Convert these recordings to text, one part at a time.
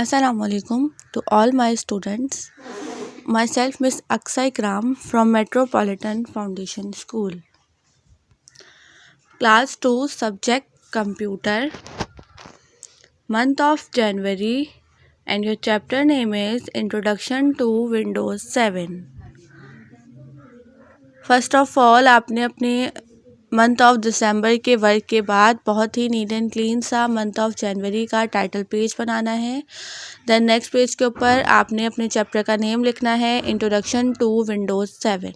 Assalamualaikum to all my students. Myself Miss Akshay Kram from Metropolitan Foundation School. Class 2 Subject Computer. Month of January and your chapter name is Introduction to Windows 7. First of all आपने अपने month of December के work के बाद बहुत ही neat and clean सा month of January का title page बनाना है। Then next page के ऊपर आपने अपने चैप्टर का नेम लिखना है introduction to Windows 7।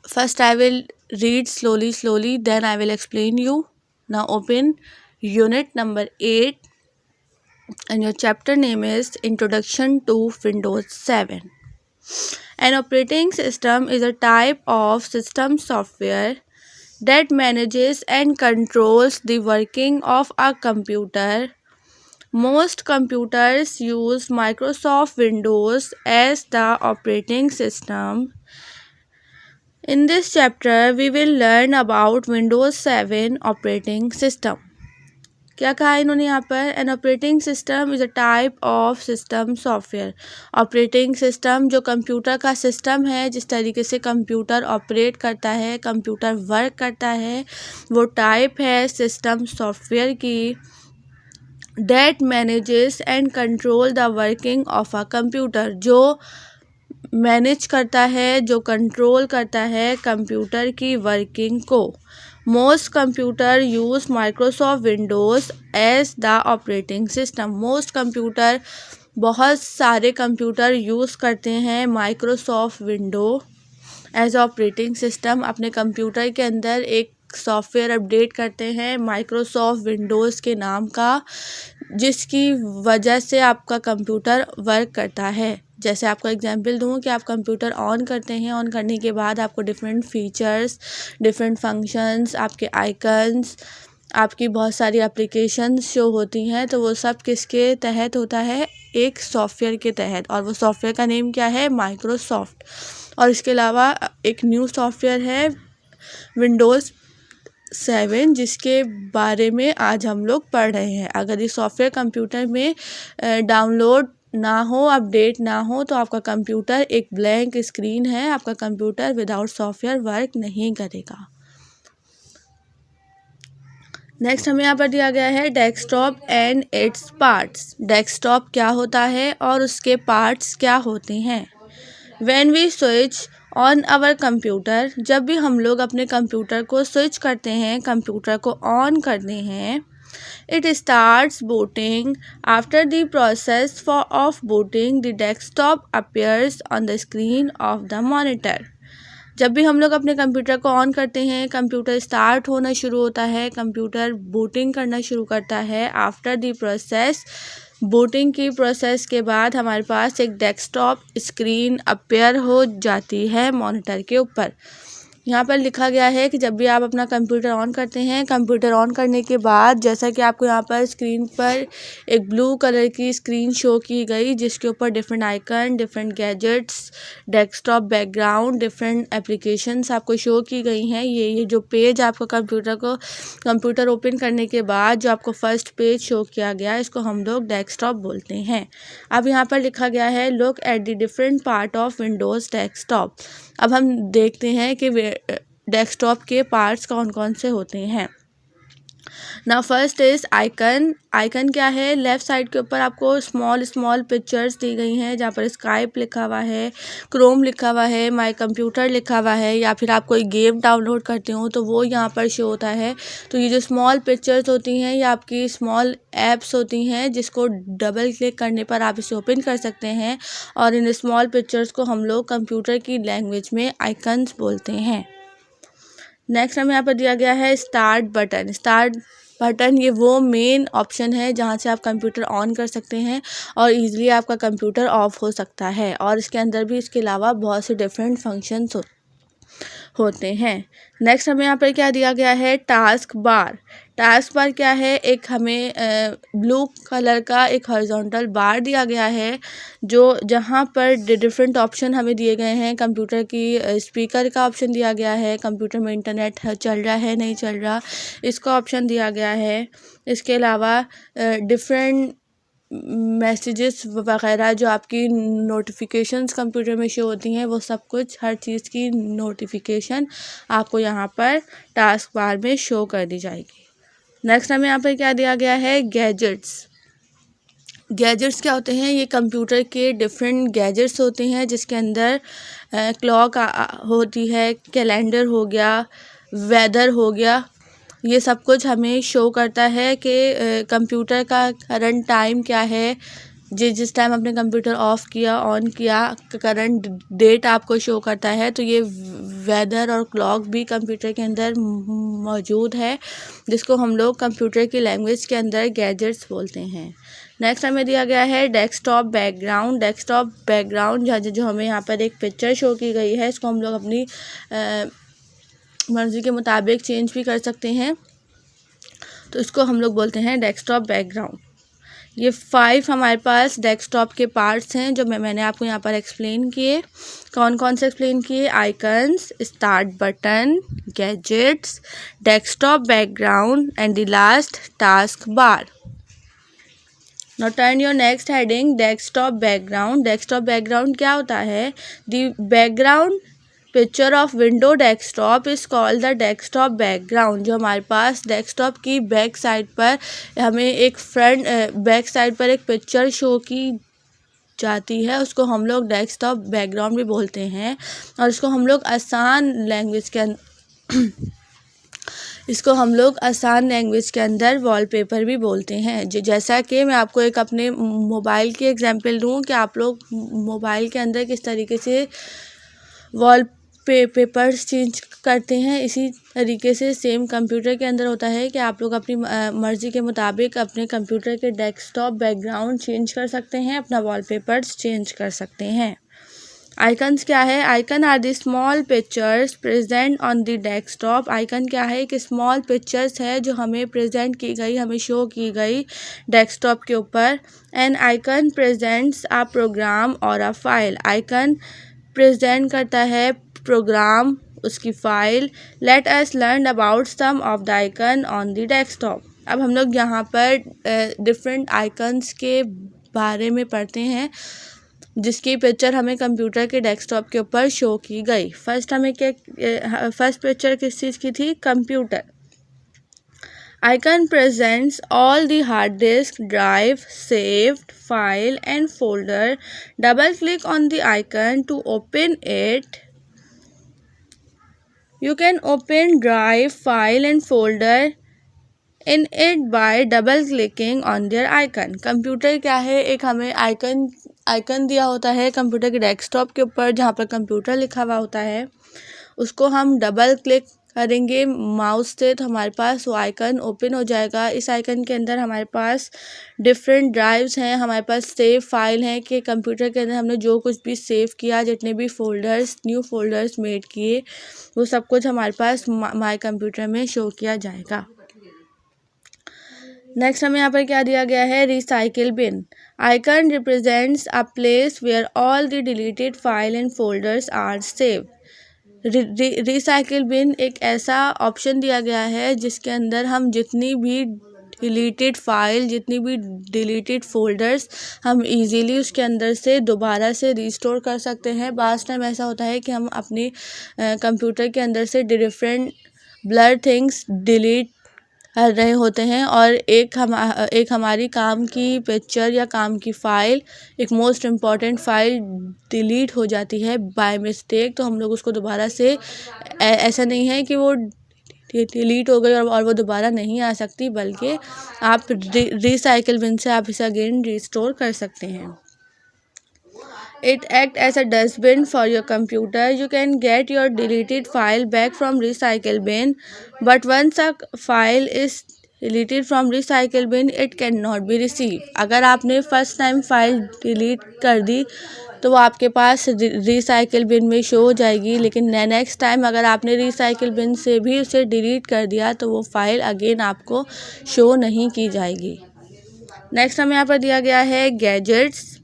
First I will read slowly then I will explain you. Now open unit number 8 and your chapter name is Introduction to Windows 7. An operating system is a type of system software that manages and controls the working of a computer. Most computers use Microsoft Windows as the operating system. In this chapter, we will learn about Windows 7 operating system. क्या कहा इन्होंने यहाँ पर? An operating system is a type of system software. Operating system जो computer का system है, जिस तरीके से कंप्यूटर ऑपरेट करता है, कंप्यूटर वर्क करता है, वो टाइप है सिस्टम सॉफ्टवेयर की। That manages and control the working of a computer, जो मैनेज करता है, जो कंट्रोल करता है कंप्यूटर की वर्किंग को। Most computer use Microsoft Windows as the operating system. Most computer, बहुत सारे कंप्यूटर यूज़ करते हैं Microsoft window as operating system. अपने कंप्यूटर के अंदर एक सॉफ्टवेयर अपडेट करते हैं माइक्रोसॉफ्ट विंडोज़ के नाम का, जिसकी वजह से आपका कंप्यूटर वर्क करता है। जैसे आपको एग्जांपल दूँ कि आप कंप्यूटर ऑन करते हैं, ऑन करने के बाद आपको डिफरेंट फीचर्स, डिफरेंट फंक्शंस, आपके आइकन्स, आपकी बहुत सारी एप्लीकेशंस जो होती हैं, तो वो सब किसके तहत होता है? एक सॉफ्टवेयर के तहत। और वो सॉफ्टवेयर का नेम क्या है? माइक्रोसॉफ्ट। और इसके अलावा एक न्यू सॉफ्टवेयर है विंडोज़ 7, जिसके बारे में आज हम लोग पढ़ रहे हैं। अगर ये सॉफ्टवेयर कंप्यूटर में डाउनलोड ना हो, अपडेट ना हो, तो आपका कंप्यूटर एक ब्लैंक स्क्रीन है। आपका कंप्यूटर विदाउट सॉफ्टवेयर वर्क नहीं करेगा। नेक्स्ट हमें यहाँ पर दिया गया है desktop and its parts. Desktop क्या होता है और उसके पार्ट्स क्या होते हैं? When we switch on our computer, जब भी हम लोग अपने कंप्यूटर को स्विच करते हैं, कंप्यूटर को ऑन करते हैं, it starts booting. After the process of booting, the desktop appears on the screen of the monitor. जब भी हम लोग अपने कंप्यूटर को ऑन करते हैं, कंप्यूटर स्टार्ट होना शुरू होता है, कंप्यूटर बूटिंग करना शुरू करता है। आफ्टर द प्रोसेस, बूटिंग की प्रोसेस के बाद हमारे पास एक डेस्कटॉप स्क्रीन अपीयर हो जाती है मॉनिटर के ऊपर। यहाँ पर लिखा गया है कि जब भी आप अपना कंप्यूटर ऑन करते हैं, कंप्यूटर ऑन करने के बाद जैसा कि आपको यहाँ पर स्क्रीन पर एक ब्लू कलर की स्क्रीन शो की गई, जिसके ऊपर different icon, different gadgets, desktop background, different applications आपको शो की गई हैं। ये जो पेज आपको कंप्यूटर ओपन करने के बाद जो आपको फर्स्ट पेज शो किया गया, इसको हम लोग डेस्कटॉप बोलते हैं। अब यहाँ पर लिखा गया है look at the different part of Windows desktop. अब हम देखते हैं कि डेस्कटॉप के पार्ट्स कौन कौन से होते हैं। ना फर्स्ट इज़ आइकन। आइकन क्या है? लेफ़्ट साइड के ऊपर आपको स्मॉल पिक्चर्स दी गई हैं, जहाँ पर स्काइप लिखा हुआ है, क्रोम लिखा हुआ है, माई कंप्यूटर लिखा हुआ है, या फिर आप कोई गेम डाउनलोड करते हो तो वो यहाँ पर शो होता है। तो ये जो स्मॉल पिक्चर्स होती हैं, ये आपकी स्मॉल ऐप्स होती हैं, जिसको डबल क्लिक करने पर आप इसे ओपन कर सकते हैं। और इन स्मॉल पिक्चर्स को हम लोग कंप्यूटर की लैंग्वेज में आइकन्स बोलते हैं। नेक्स्ट हमें यहाँ पर दिया गया है स्टार्ट बटन। स्टार्ट बटन ये वो मेन ऑप्शन है जहाँ से आप कंप्यूटर ऑन कर सकते हैं और इजीली आपका कंप्यूटर ऑफ हो सकता है। और इसके अंदर भी इसके अलावा बहुत से डिफरेंट फंक्शंस होते हैं। नेक्स्ट हमें यहाँ पर क्या दिया गया है? टास्क बार। टास्क बार क्या है, एक हमें ब्लू कलर का एक हॉरिजॉन्टल बार दिया गया है जो जहाँ पर डिफरेंट ऑप्शन हमें दिए गए हैं। कंप्यूटर की स्पीकर का ऑप्शन दिया गया है, कंप्यूटर में इंटरनेट चल रहा है नहीं चल रहा इसका ऑप्शन दिया गया है। इसके अलावा डिफरेंट मैसेजेस वगैरह जो आपकी नोटिफिकेशंस कंप्यूटर में शो होती हैं वो सब कुछ हर चीज़ की नोटिफिकेशन आपको यहाँ पर टास्क बार में शो कर दी जाएगी। नेक्स्ट हमें यहाँ पर क्या दिया गया है, गैजेट्स। गैजेट्स क्या होते हैं, ये कंप्यूटर के डिफरेंट गैजेट्स होते हैं जिसके अंदर क्लॉक होती है, कैलेंडर हो गया, वेदर हो गया, ये सब कुछ हमें शो करता है कि कंप्यूटर का करंट टाइम क्या है, जिस टाइम आपने कंप्यूटर ऑफ़ किया ऑन किया करंट डेट आपको शो करता है। तो ये वेदर और क्लॉक भी कंप्यूटर के अंदर मौजूद है जिसको हम लोग कंप्यूटर की लैंग्वेज के अंदर गैजेट्स बोलते हैं। नेक्स्ट हमें दिया गया है डेस्कटॉप बैकग्राउंड। डेस्कटॉप बैकग्राउंड जो हमें यहाँ पर एक पिक्चर शो की गई है, इसको हम लोग अपनी मर्ज़ी के मुताबिक चेंज भी कर सकते हैं, तो इसको हम लोग बोलते हैं डेस्कटॉप बैकग्राउंड। ये 5 हमारे पास डेस्कटॉप के पार्ट्स हैं जो मैंने आपको यहाँ पर एक्सप्लेन किए। कौन कौन से एक्सप्लेन किए, icons, start button, gadgets, desktop background and the last task bar. Now turn your next heading, desktop background. Desktop background क्या होता है, the background picture of window desktop is called the desktop background. जो हमारे पास desktop की back side पर हमें एक front back side पर एक पिक्चर शो की जाती है उसको हम लोग डेस्कटॉप बैकग्राउंड भी बोलते हैं। और इसको हम लोग आसान लैंग्वेज के अंदर वॉलपेपर भी बोलते हैं। जैसा कि मैं आपको एक अपने मोबाइल की एग्जांपल दूं कि आप लोग मोबाइल के अंदर किस तरीके से पेपर्स चेंज करते हैं, इसी तरीके से सेम कंप्यूटर के अंदर होता है कि आप लोग अपनी मर्ज़ी के मुताबिक अपने कंप्यूटर के डेस्कटॉप बैकग्राउंड चेंज कर सकते हैं, अपना वॉलपेपर्स चेंज कर सकते हैं। आइकन्स क्या है, icon are the small pictures present on the desktop. Icon क्या है, एक स्मॉल पिक्चर्स है जो हमें प्रेजेंट की गई, हमें शो की गई डेस्कटॉप के ऊपर। An icon presents a program और अ फाइल। आइकन प्रेजेंट करता है प्रोग्राम, उसकी file. Let us learn about some of the icon on the desktop. अब हम लोग यहाँ पर डिफरेंट आइकन्स के बारे में पढ़ते हैं जिसकी पिक्चर हमें कंप्यूटर के डेस्कटॉप के ऊपर शो की गई। फर्स्ट पिक्चर किस चीज़ की थी, computer. Icon presents all the hard disk, drive, saved, file and folder. Double click on the icon to open it. You can open drive, file and folder in it by double clicking on their icon. Computer क्या है, एक हमें icon दिया होता है computer के desktop के ऊपर जहाँ पर कंप्यूटर लिखा हुआ होता है, उसको हम डबल क्लिक करेंगे माउस से तो हमारे पास वो आइकन ओपन हो जाएगा। इस आइकन के अंदर हमारे पास डिफरेंट ड्राइव्स हैं, हमारे पास सेव फाइल हैं कि कंप्यूटर के अंदर हमने जो कुछ भी सेव किया, जितने भी फोल्डर्स न्यू फोल्डर्स मेड किए, वो सब कुछ हमारे पास माई कंप्यूटर में शो किया जाएगा। नेक्स्ट हमें यहाँ पर क्या दिया गया है, recycle bin. Icon represents a place where all the deleted file and folders are save. Recycle bin एक ऐसा ऑप्शन दिया गया है जिसके अंदर हम जितनी भी डिलीटेड फाइल, जितनी भी डिलीटेड फोल्डर्स हम इजीली उसके अंदर से दोबारा से रिस्टोर कर सकते हैं। बाज़ टाइम ऐसा होता है कि हम अपने कंप्यूटर के अंदर से डिफरेंट ब्लर थिंग्स डिलीट कर रहे होते हैं और एक हमारी काम की पिक्चर या काम की फ़ाइल, एक मोस्ट इम्पॉर्टेंट फ़ाइल डिलीट हो जाती है बाय मिस्टेक। तो हम लोग उसको दोबारा से ऐसा नहीं है कि वो डिलीट हो गई और वो दोबारा नहीं आ सकती, बल्कि आप रिसाइकिल बिन से आप इसे अगेन रिस्टोर कर सकते हैं। It acts as a dustbin for your computer. You can get your deleted file back from recycle bin, but once a file is deleted from recycle bin, it cannot be received. अगर आपने first time file delete कर दी तो वो आपके पास recycle बिन में show हो जाएगी। लेकिन नेक्स्ट टाइम अगर आपने रिसाइकिल बिन से भी उसे डिलीट कर दिया तो वो फाइल अगेन आपको शो नहीं की जाएगी। नेक्स्ट हमें यहाँ पर दिया गया है gadgets.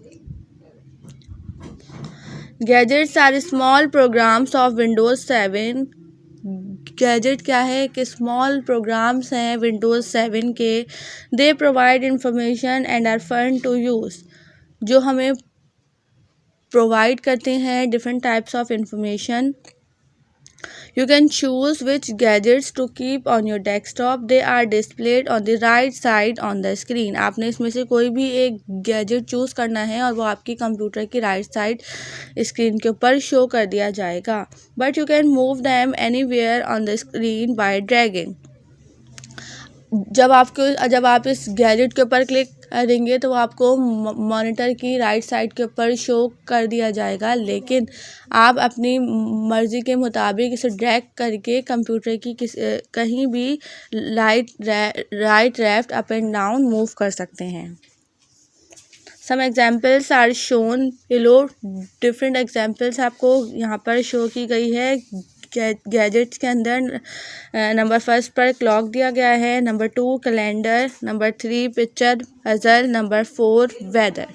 Gadgets are small programs of Windows 7। Gadget क्या है कि स्मॉल प्रोग्राम्स हैं विंडोज 7 के। They provide information and are fun to use, जो हमें प्रोवाइड करते हैं different types of information. You can choose which gadgets to keep on your desktop. They are displayed on the right side on the screen. आपने इसमें से कोई भी एक गैजेट चूज़ करना है और वो आपकी कंप्यूटर की राइट साइड स्क्रीन के ऊपर शो कर दिया जाएगा। But you can move them anywhere on the screen bye dragging. जब आप इस गैजेट के ऊपर क्लिक करेंगे तो वो आपको मॉनिटर की राइट साइड के ऊपर शो कर दिया जाएगा, लेकिन आप अपनी मर्ज़ी के मुताबिक इसे ड्रैग करके कंप्यूटर की कहीं भी right left up and down move कर सकते हैं। Some examples are shown below. Different examples आपको यहाँ पर शो की गई है। गैजेट्स के अंदर नंबर फर्स्ट पर क्लॉक दिया गया है, number 2 calendar, number 3 picture puzzle, number 4 weather.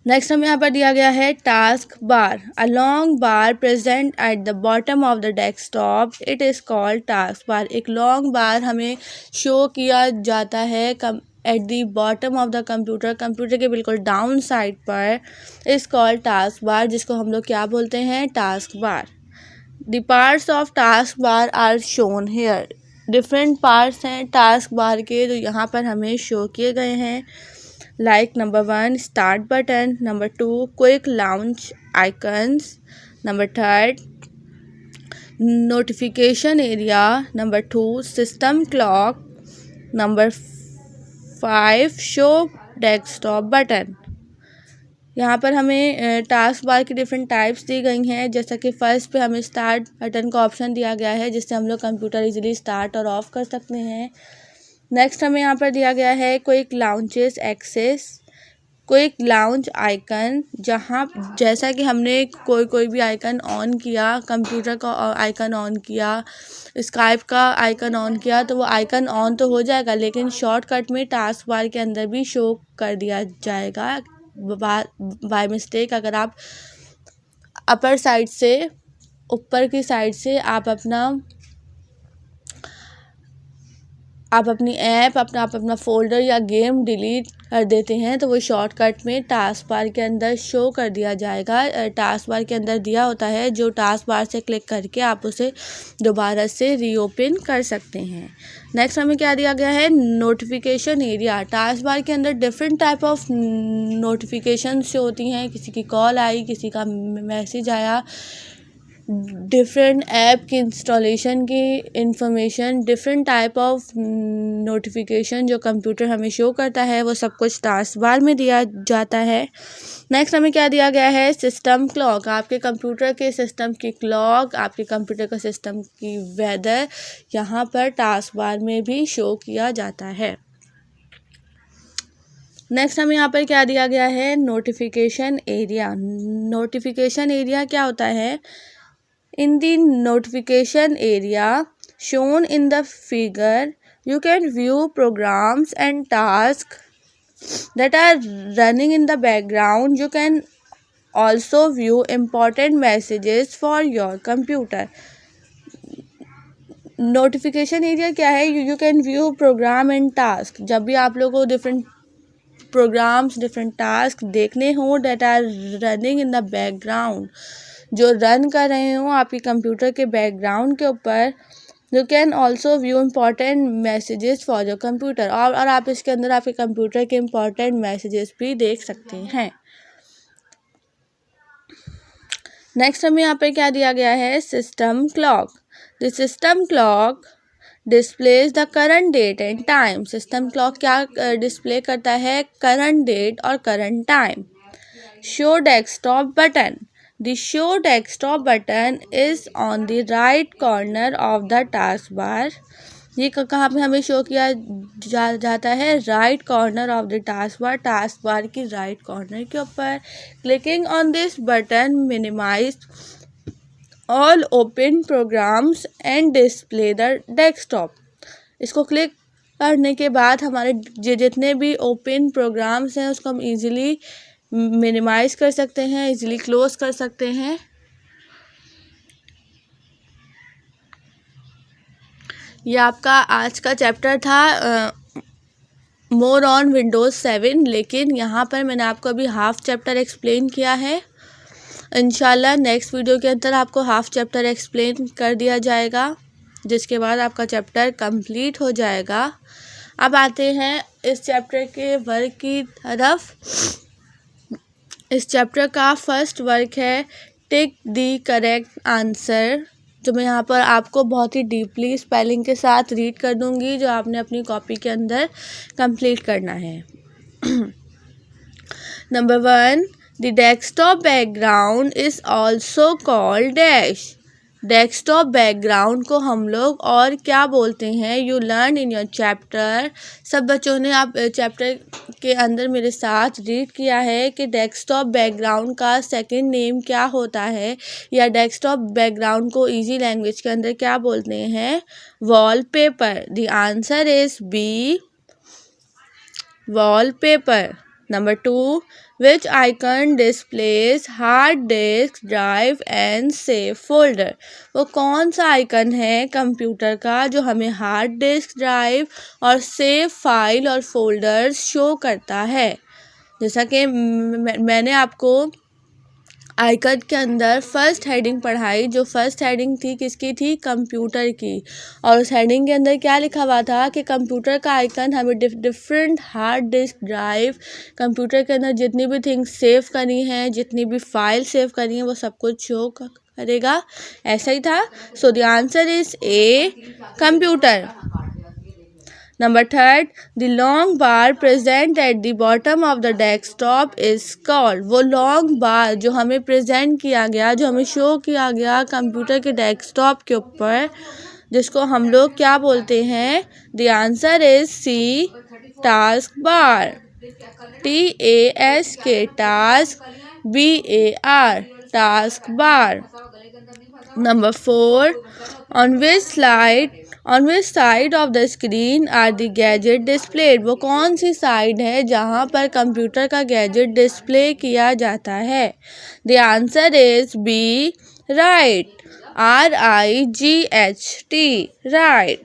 Next हमें यहाँ पर दिया गया है task bar. A long bar present at the bottom of the desktop, it is called task bar. एक लॉन्ग बार हमें शो किया जाता है at the bottom of the computer के बिल्कुल डाउन साइड पर, इज़ कॉल्ड टास्क बार, जिसको हम लोग क्या बोलते हैं, task bar. The parts of task bar are shown here. Different parts हैं टास्क बार के जो यहाँ पर हमें शो किए गए हैं। Like number 1 start button, number 2 quick launch icons, number 3 notification area, number 2 system clock, number 5 show desktop button. यहाँ पर हमें टास्क बार की डिफरेंट टाइप्स दी गई हैं। जैसा कि फर्स्ट पे हमें स्टार्ट बटन का ऑप्शन दिया गया है, जिससे हम लोग कंप्यूटर इजीली स्टार्ट और ऑफ कर सकते हैं। नेक्स्ट हमें यहाँ पर दिया गया है quick launches access, quick launch icon, जहाँ जैसा कि हमने कोई भी आइकन ऑन किया, कंप्यूटर का आइकन ऑन किया, स्काइप का आइकन ऑन किया, तो वो आइकन ऑन तो हो जाएगा, लेकिन शॉर्टकट में टास्क बार के अंदर भी शो कर दिया जाएगा बाय मिस्टेक। अगर आप अपर साइड से, ऊपर की साइड से आप अपनी ऐप आप अपना फोल्डर या गेम डिलीट कर देते हैं तो वो शॉर्टकट में टास्क बार के अंदर शो कर दिया जाएगा। टास्क बार के अंदर दिया होता है, जो टास्क बार से क्लिक करके आप उसे दोबारा से रीओपन कर सकते हैं। नेक्स्ट हमें क्या दिया गया है, नोटिफिकेशन एरिया। टास्क बार के अंदर डिफरेंट टाइप ऑफ नोटिफिकेशन से होती हैं। किसी की कॉल आई, किसी का मैसेज आया, डिफरेंट ऐप की इंस्टॉलेशन की information, different type of notification जो कंप्यूटर हमें शो करता है, वो सब कुछ टास्क बार में दिया जाता है। नेक्स्ट हमें क्या दिया गया है, सिस्टम क्लॉक। आपके कंप्यूटर के सिस्टम की क्लॉक, आपके कंप्यूटर का सिस्टम की वेदर यहाँ पर टास्क बार में भी शो किया जाता है। नेक्स्ट हमें यहाँ पर क्या दिया गया है, नोटिफिकेशन एरिया। नोटिफिकेशन एरिया क्या होता है, in the notification area shown in the figure, you can view programs and tasks that are running in the background. You can also view important messages for your computer. Notification area क्या है, you can view program and task. जब भी आप लोगों को different programmes, different task देखने हों that are running in the background, जो रन कर रहे हो आपके कंप्यूटर के बैकग्राउंड के ऊपर, you can also view important messages for your computer. और आप इसके अंदर आपके कंप्यूटर के इम्पॉर्टेंट मैसेजेस भी देख सकते हैं। नेक्स्ट हमें यहाँ पे क्या दिया गया है, system clock. The system clock displays the current date and time. System clock क्या डिस्प्ले करता है, करंट डेट और current time. Show desktop button. The show desktop button is on the right corner of the taskbar. ये कहाँ पे हमें show किया जाता है, right corner of the task bar की राइट कॉर्नर के ऊपर। Clicking on this button minimize all open programs and display the desktop. इसको क्लिक करने के बाद हमारे जितने भी ओपन प्रोग्राम्स हैं उसको हम इजीली मिनिमाइज कर सकते हैं, इजीली क्लोज कर सकते हैं। ये आपका आज का चैप्टर था मोर ऑन विंडोज़ 7, लेकिन यहाँ पर मैंने आपको अभी हाफ चैप्टर एक्सप्लेन किया है। इंशाल्लाह नेक्स्ट वीडियो के अंदर आपको हाफ चैप्टर एक्सप्लेन कर दिया जाएगा, जिसके बाद आपका चैप्टर कंप्लीट हो जाएगा। अब आते हैं इस चैप्टर के वर्क की तरफ। इस चैप्टर का फर्स्ट वर्क है टिक द करेक्ट आंसर, जो मैं यहाँ पर आपको बहुत ही डीपली स्पेलिंग के साथ रीड कर दूँगी, जो आपने अपनी कॉपी के अंदर कंप्लीट करना है। Number 1, the desktop background is also called dash. Desktop background को हम लोग और क्या बोलते हैं, you learn in your chapter. सब बच्चों ने आप चैप्टर के अंदर मेरे साथ रीड किया है कि डेस्कटॉप बैकग्राउंड का सेकंड नेम क्या होता है, या डेस्कटॉप बैकग्राउंड को इजी लैंग्वेज के अंदर क्या बोलते हैं, wallpaper. The answer is B, wallpaper. Number 2, which icon displays hard disk drive and save folder। वो कौन सा आइकन है कंप्यूटर का जो हमें हार्ड डिस्क ड्राइव और सेव फाइल और फोल्डर्स शो करता है। जैसा कि मैंने आपको आइकन के अंदर फर्स्ट हेडिंग पढ़ाई, जो फर्स्ट हेडिंग थी किसकी थी, कंप्यूटर की, और उस हेडिंग के अंदर क्या लिखा हुआ था कि कंप्यूटर का आइकन हमें different hard disk drive, computer के अंदर जितनी भी थिंग्स सेव करनी है, जितनी भी फाइल सेव करनी है, वो सब कुछ शो करेगा। ऐसा ही था। So the answer is A, computer. Number 3, the long bar present at the bottom of the desktop is called। वो long bar जो हमें प्रेजेंट किया गया, जो हमें शो किया गया कंप्यूटर के डेस्कटॉप के ऊपर, जिसको हम लोग क्या बोलते हैं, the answer is C, task bar. TASK task, BAR task bar. Number 4, on which side of the screen are the gadget displayed। वो कौन सी साइड है जहाँ पर कंप्यूटर का गैजेट डिस्प्ले किया जाता है। The answer is B, right, RIGHT, right।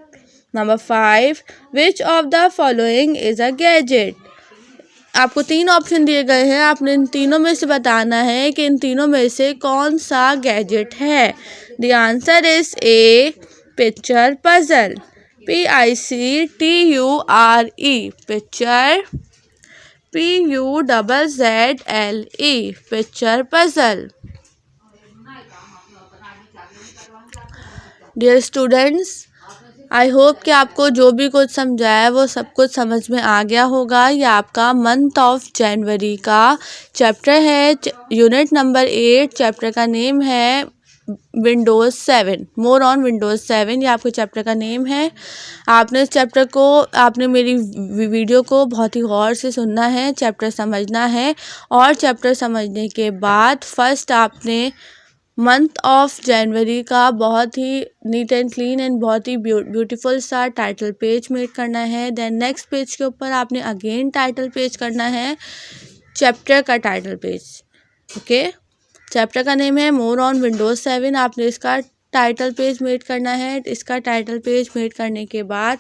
Number 5, which of the following is a gadget। आपको 3 ऑप्शन दिए गए हैं, आपने इन तीनों में से बताना है कि इन तीनों में से कौन सा गैजेट है। The answer is A, picture puzzle, PICTURE, picture, PUZZLE, picture puzzle. Dear students, I hope कि आपको जो भी कुछ समझाया वो सब कुछ समझ में आ गया होगा। ये आपका मंथ ऑफ जनवरी का चैप्टर है, यूनिट नंबर 8। चैप्टर का नेम है विंडोज़ 7, मोर ऑन विंडोज़ 7, ये आपके चैप्टर का नेम है। आपने इस चैप्टर को, आपने मेरी वीडियो को बहुत ही गौर से सुनना है, चैप्टर समझना है, और चैप्टर समझने के बाद फर्स्ट आपने मंथ ऑफ जनवरी का बहुत ही नीट एंड क्लीन एंड बहुत ही ब्यूटीफुल सा टाइटल पेज मेक करना है। देन नेक्स्ट पेज के ऊपर आपने अगेन टाइटल पेज करना है, चैप्टर का टाइटल पेज। ओके, चैप्टर का नेम है मोर ऑन विंडोज़ 7, आपने इसका टाइटल पेज मेड करना है। इसका टाइटल पेज मेड करने के बाद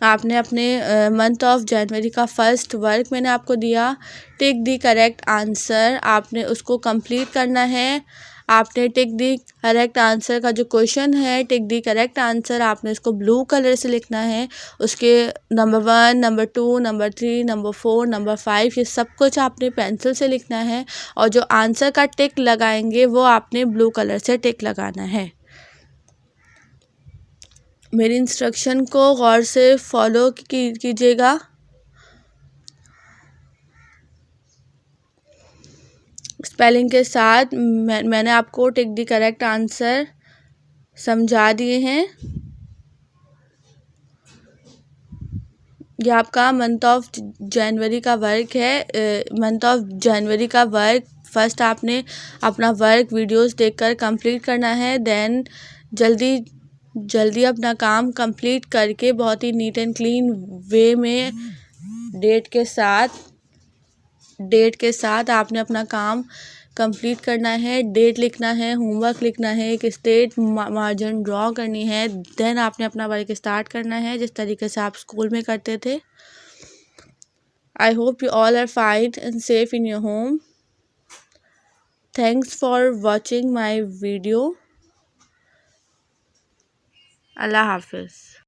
आपने अपने मंथ ऑफ जनवरी का फर्स्ट वर्क मैंने आपको दिया, टिक द करेक्ट आंसर, आपने उसको कंप्लीट करना है। आपने टिक द करेक्ट आंसर का जो क्वेश्चन है, टिक द करेक्ट आंसर, आपने इसको ब्लू कलर से लिखना है। उसके number 1, number 2, number 3, number 4, number 5, ये सब कुछ आपने पेंसिल से लिखना है, और जो आंसर का टिक लगाएंगे वो आपने ब्लू कलर से टिक लगाना है। मेरी इंस्ट्रक्शन को गौर से फॉलो कीजिएगा। स्पेलिंग के साथ मैंने आपको टिक द करेक्ट आंसर समझा दिए हैं। ये आपका मंथ ऑफ जनवरी का वर्क है। मंथ ऑफ जनवरी का वर्क फर्स्ट आपने अपना वर्क वीडियोस देखकर कंप्लीट करना है। देन जल्दी जल्दी अपना काम कंप्लीट करके बहुत ही नीट एंड क्लीन वे में डेट के साथ आपने अपना काम कंप्लीट करना है। डेट लिखना है, होमवर्क लिखना है, एक स्टेट मार्जिन ड्रॉ करनी है। देन आपने अपना वर्क स्टार्ट करना है जिस तरीके से आप स्कूल में करते थे। I hope you all are fine and safe in your home. Thanks for watching my video. अल्लाह हाफिज़।